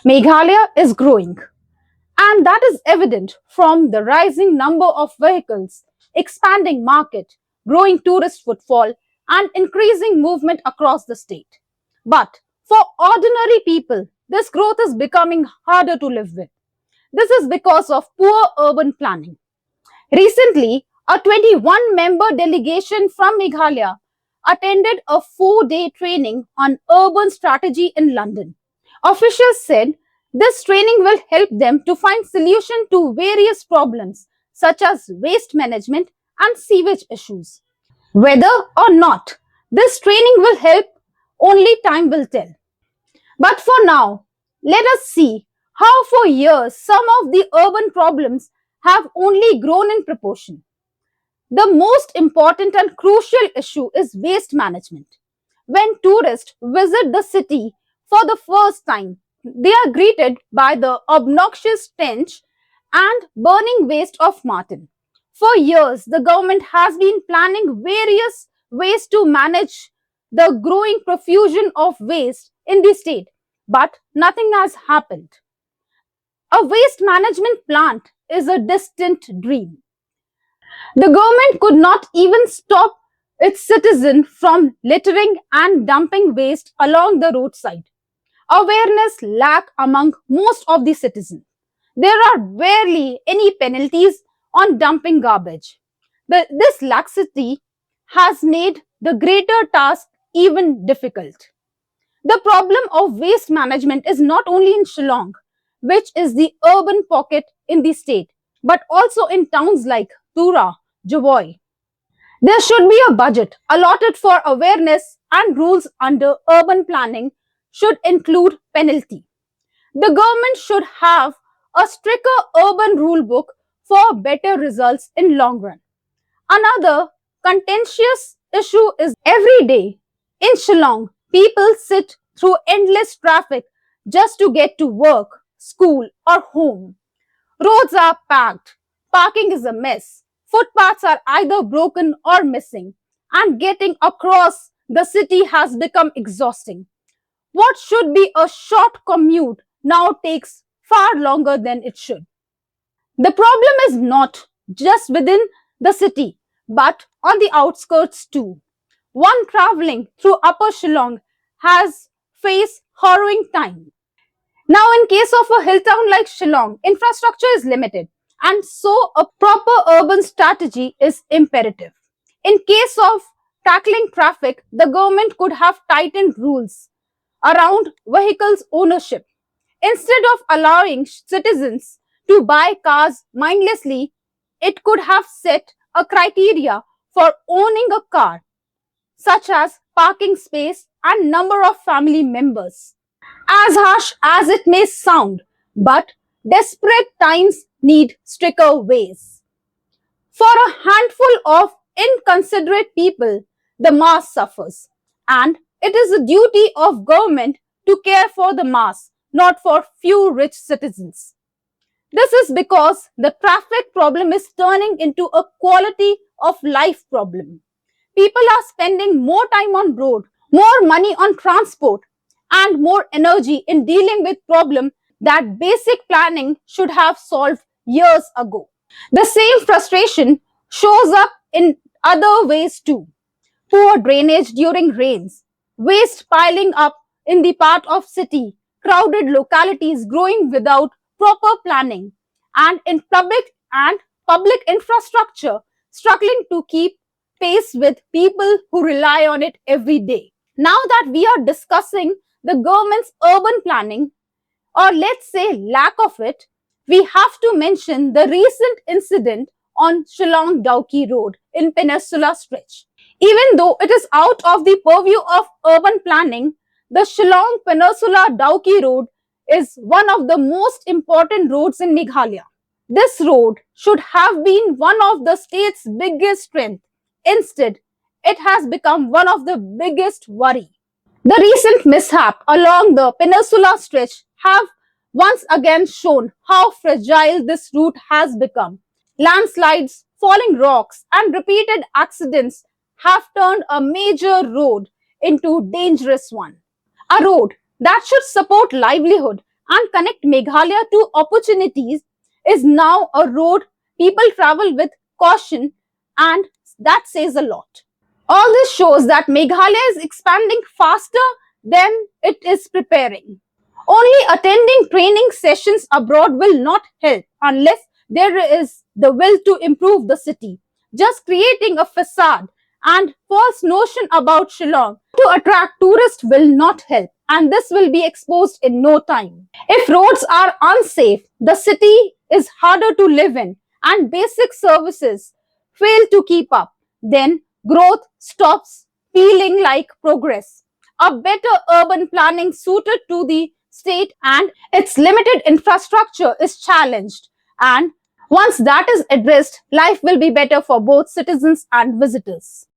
Meghalaya is growing, and that is evident from the rising number of vehicles, expanding market, growing tourist footfall, and increasing movement across the state. But for ordinary people, this growth is becoming harder to live with. This is because of poor urban planning. Recently, a 21-member delegation from Meghalaya attended a 4-day training on urban strategy in London. Officials said this training will help them to find solutions to various problems such as waste management and sewage issues. Whether or not this training will help, only time will tell. But for now, let us see how for years some of the urban problems have only grown in proportion. The most important and crucial issue is waste management. When tourists visit the city for the first time, they are greeted by the obnoxious stench and burning waste of Marten. For years, the government has been planning various ways to manage the growing profusion of waste in the state, but nothing has happened. A waste management plant is a distant dream. The government could not even stop its citizens from littering and dumping waste along the roadside. Awareness lack among most of the citizens. There are barely any penalties on dumping garbage. This laxity has made the greater task even difficult. The problem of waste management is not only in Shillong, which is the urban pocket in the state, but also in towns like Tura, Jowai. There should be a budget allotted for awareness, and rules under urban planning should include penalty. The government should have a stricter urban rule book for better results in long run. Another contentious issue is every day in Shillong, people sit through endless traffic just to get to work, school, or home. Roads are packed, parking is a mess, footpaths are either broken or missing, and getting across the city has become exhausting. What should be a short commute now takes far longer than it should. The problem is not just within the city, but on the outskirts too. One traveling through Upper Shillong has faced harrowing time. Now, in case of a hill town like Shillong, infrastructure is limited, and so a proper urban strategy is imperative. In case of tackling traffic, the government could have tightened rules around vehicles ownership. Instead of allowing citizens to buy cars mindlessly, it could have set a criteria for owning a car, such as parking space and number of family members. As harsh as it may sound, but desperate times need stricter ways. For a handful of inconsiderate people, the mass suffers, and it is the duty of government to care for the mass, not for few rich citizens. This is because the traffic problem is turning into a quality of life problem. People are spending more time on road, more money on transport, and more energy in dealing with problems that basic planning should have solved years ago. The same frustration shows up in other ways too. Poor drainage during rains, waste piling up in the part of city, crowded localities growing without proper planning, and in public infrastructure struggling to keep pace with people who rely on it every day. Now that we are discussing the government's urban planning, or let's say lack of it, we have to mention the recent incident on Shillong Dauki Road in Pynursla stretch. Even though it is out of the purview of urban planning, the Shillong Pynursla Dauki Road is one of the most important roads in Meghalaya. This road should have been one of the state's biggest strengths. Instead, it has become one of the biggest worry. The recent mishap along the Pynursla stretch have once again shown how fragile this route has become. Landslides, falling rocks, and repeated accidents have turned a major road into a dangerous one. A road that should support livelihood and connect Meghalaya to opportunities is now a road people travel with caution, and that says a lot. All this shows that Meghalaya is expanding faster than it is preparing. Only attending training sessions abroad will not help unless there is the will to improve the city. Just creating a facade and false notion about Shillong to attract tourists will not help, and this will be exposed in no time. If roads are unsafe, the city is harder to live in, and basic services fail to keep up, then growth stops feeling like progress. A better urban planning suited to the state and its limited infrastructure is challenged. And once that is addressed, life will be better for both citizens and visitors.